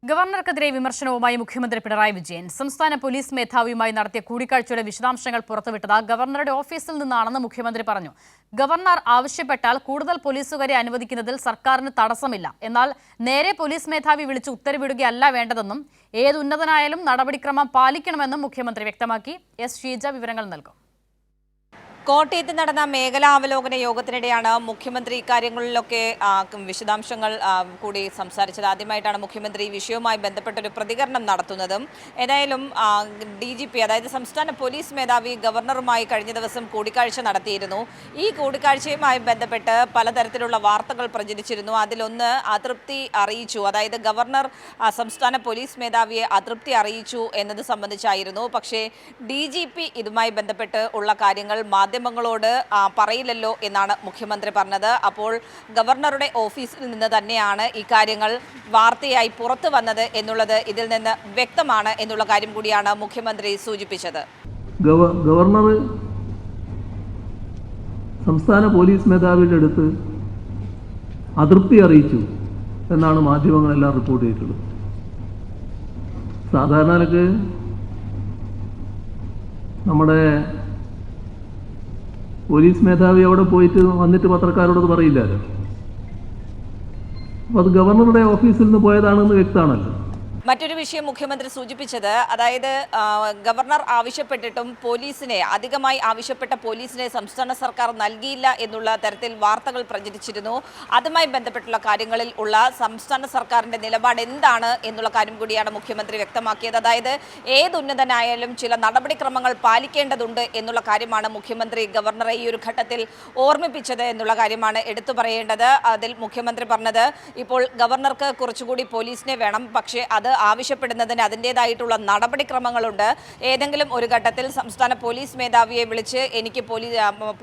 ഗവർണർക്കെതിരെ വിമർശനവുമായി മുഖ്യമന്ത്രി പിണറായി വിജയൻ സംസ്ഥാന പോലീസ് മേധാവിയുമായി നടത്തിയ കൂടിക്കാഴ്ചയുടെ വിശദാംശങ്ങൾ പുറത്തുവിട്ടത് ഗവർണറുടെ ഓഫീസിൽ നിന്നാണെന്ന് മുഖ്യമന്ത്രി പറഞ്ഞു. ഗവർണർ ആവശ്യപ്പെട്ടാൽ കൂടുതൽ പോലീസുകാരെ അനുവദിക്കുന്നതിൽ സർക്കാരിന് തടസ്സമില്ല. എന്നാൽ നേരെ പോലീസ് മേധാവി വിളിച്ച് ഉത്തരവിടുകയല്ല വേണ്ടതെന്നും ഏതുന്നതനായാലും നടപടിക്രമം പാലിക്കണമെന്നും മുഖ്യമന്ത്രി വ്യക്തമാക്കി. എസ് ഷീജ വിവരങ്ങൾ നൽകും. കോട്ടയത്ത് നടന്ന മേഖലാവലോകന യോഗത്തിനിടെയാണ് മുഖ്യമന്ത്രി ഇക്കാര്യങ്ങളിലൊക്കെ വിശദാംശങ്ങൾ കൂടി സംസാരിച്ചത്. ആദ്യമായിട്ടാണ് മുഖ്യമന്ത്രി ഈ വിഷയവുമായി ബന്ധപ്പെട്ടൊരു പ്രതികരണം നടത്തുന്നതും. ഏതായാലും DGP അതായത് സംസ്ഥാന പോലീസ് മേധാവി ഗവർണറുമായി കഴിഞ്ഞ ദിവസം കൂടിക്കാഴ്ച നടത്തിയിരുന്നു. ഈ കൂടിക്കാഴ്ചയുമായി ബന്ധപ്പെട്ട് പലതരത്തിലുള്ള വാർത്തകൾ പ്രചരിച്ചിരുന്നു. അതിലൊന്ന് അതൃപ്തി അറിയിച്ചു, അതായത് ഗവർണർ സംസ്ഥാന പോലീസ് മേധാവിയെ അതൃപ്തി അറിയിച്ചു എന്നത് സംബന്ധിച്ചായിരുന്നു. പക്ഷേ DGP ഇതുമായി ബന്ധപ്പെട്ട് ഉള്ള കാര്യങ്ങൾ മാധ്യമങ്ങളോട് പറയില്ലല്ലോ എന്നാണ് മുഖ്യമന്ത്രി പറഞ്ഞത്. അപ്പോൾ ഗവർണറുടെ ഓഫീസിൽ നിന്ന് തന്നെയാണ് ഈ കാര്യങ്ങൾ വാർത്തയായി പുറത്തു വന്നത് എന്നുള്ളത് ഇതിൽ നിന്ന് വ്യക്തമാണ് എന്നുള്ള കാര്യം കൂടിയാണ് മുഖ്യമന്ത്രി സൂചിപ്പിച്ചത്. ഗവർണർ സംസ്ഥാന പോലീസ് മേധാവിയുടെ അടുത്ത് അതൃപ്തി അറിയിച്ചു എന്നാണ് മാധ്യമങ്ങളെല്ലാം റിപ്പോർട്ട് ചെയ്തിട്ടുള്ളത്. സാധാരണക്ക് നമ്മുടെ പോലീസ് മേധാവി അവിടെ പോയിട്ട് വന്നിട്ട് പത്രക്കാരോടത് പറയില്ലല്ലോ. അപ്പോൾ അത് ഗവർണറുടെ ഓഫീസിൽ നിന്ന് പോയതാണെന്ന് വ്യക്തമാണല്ലോ. മറ്റൊരു വിഷയം മുഖ്യമന്ത്രി സൂചിപ്പിച്ചത്, അതായത് ഗവർണർ ആവശ്യപ്പെട്ടിട്ടും പോലീസിനെ അധികമായി ആവശ്യപ്പെട്ട പോലീസിനെ സംസ്ഥാന സർക്കാർ നൽകിയില്ല എന്നുള്ള തരത്തിൽ വാർത്തകൾ പ്രചരിച്ചിരുന്നു. അതുമായി ബന്ധപ്പെട്ടുള്ള കാര്യങ്ങളിൽ ഉള്ള സംസ്ഥാന സർക്കാരിൻ്റെ നിലപാട് എന്താണ് എന്നുള്ള കാര്യം കൂടിയാണ് മുഖ്യമന്ത്രി വ്യക്തമാക്കിയത്. അതായത് ഏതുന്നതനായാലും ചില നടപടിക്രമങ്ങൾ പാലിക്കേണ്ടതുണ്ട് എന്നുള്ള കാര്യമാണ് മുഖ്യമന്ത്രി ഗവർണറെ ഈ ഒരു ഘട്ടത്തിൽ ഓർമ്മിപ്പിച്ചത് എന്നുള്ള കാര്യമാണ് എടുത്തു പറയേണ്ടത്. അതിൽ മുഖ്യമന്ത്രി പറഞ്ഞത്, ഇപ്പോൾ ഗവർണർക്ക് കുറച്ചുകൂടി പോലീസിനെ വേണം, പക്ഷേ അത് ആവശ്യപ്പെടുന്നതിന് അതിൻ്റെതായിട്ടുള്ള നടപടിക്രമങ്ങളുണ്ട്. ഏതെങ്കിലും ഒരു ഘട്ടത്തിൽ സംസ്ഥാന പോലീസ് മേധാവിയെ വിളിച്ച് എനിക്ക്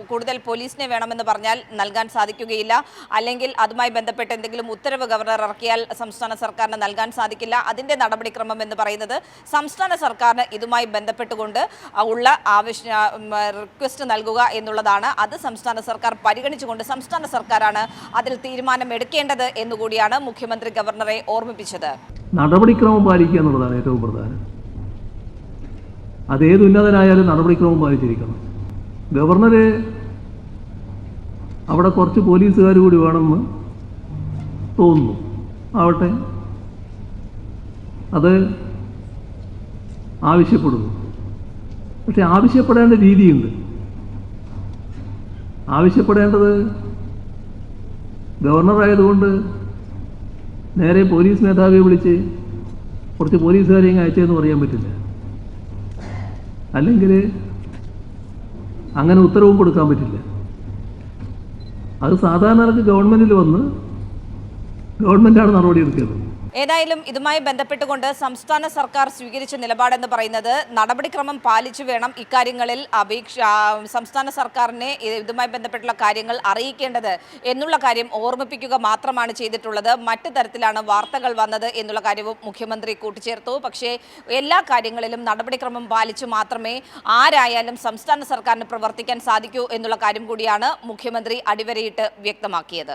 കൂടുതൽ പോലീസിനെ വേണമെന്ന് പറഞ്ഞാൽ നൽകാൻ സാധിക്കുകയില്ല. അല്ലെങ്കിൽ അതുമായി ബന്ധപ്പെട്ട് എന്തെങ്കിലും ഉത്തരവ് ഗവർണർ ഇറക്കിയാൽ സംസ്ഥാന സർക്കാരിന് നൽകാൻ സാധിക്കില്ല. അതിൻ്റെ നടപടിക്രമം എന്ന് പറയുന്നത് സംസ്ഥാന സർക്കാരിന് ഇതുമായി ബന്ധപ്പെട്ടുകൊണ്ട് ഉള്ള റിക്വസ്റ്റ് നൽകുക എന്നുള്ളതാണ്. അത് സംസ്ഥാന സർക്കാർ പരിഗണിച്ചുകൊണ്ട് സംസ്ഥാന സർക്കാരാണ് അതിൽ തീരുമാനമെടുക്കേണ്ടത് എന്നുകൂടിയാണ് മുഖ്യമന്ത്രി ഗവർണറെ ഓർമ്മിപ്പിച്ചത്. നടപടിക്രമം പാലിക്കുക എന്നുള്ളതാണ് ഏറ്റവും പ്രധാനം. അതേത് ഉന്നതനായാലും നടപടിക്രമം പാലിച്ചിരിക്കണം. ഗവർണര് അവിടെ കുറച്ച് പോലീസുകാർ കൂടി വേണമെന്ന് തോന്നുന്നു, ആവട്ടെ, അത് ആവശ്യപ്പെടുന്നു. പക്ഷെ ആവശ്യപ്പെടേണ്ട രീതിയുണ്ട്. ആവശ്യപ്പെടേണ്ടത് ഗവർണറായതുകൊണ്ട് നേരെ പോലീസ് മേധാവിയെ വിളിച്ച് കുറച്ച് പോലീസുകാരെയും അയച്ചതെന്ന് പറയാൻ പറ്റില്ല. അല്ലെങ്കിൽ അങ്ങനെ ഉത്തരവും കൊടുക്കാൻ പറ്റില്ല. അത് സാധാരണ ഗവൺമെൻറ്റിൽ വന്ന് ഗവൺമെൻറ്റാണ് നടപടി എടുക്കുന്നത്. ഏതായാലും ഇതുമായി ബന്ധപ്പെട്ടുകൊണ്ട് സംസ്ഥാന സർക്കാർ സ്വീകരിച്ച നിലപാടെന്ന് പറയുന്നത് നടപടിക്രമം പാലിച്ചു വേണം ഇക്കാര്യങ്ങളിൽ സംസ്ഥാന സർക്കാരിനെ ഇതുമായി ബന്ധപ്പെട്ടുള്ള കാര്യങ്ങൾ അറിയിക്കേണ്ടത് എന്നുള്ള കാര്യം ഓർമ്മിപ്പിക്കുക മാത്രമാണ് ചെയ്തിട്ടുള്ളത്. മറ്റു തരത്തിലാണ് വാർത്തകൾ വന്നത് എന്നുള്ള കാര്യവും മുഖ്യമന്ത്രി കൂട്ടിച്ചേർത്തു. പക്ഷേ എല്ലാ കാര്യങ്ങളിലും നടപടിക്രമം പാലിച്ചു മാത്രമേ ആരായാലും സംസ്ഥാന സർക്കാരിന് പ്രവർത്തിക്കാൻ സാധിക്കൂ എന്നുള്ള കാര്യം കൂടിയാണ് മുഖ്യമന്ത്രി അടിവരയിട്ട് വ്യക്തമാക്കിയത്.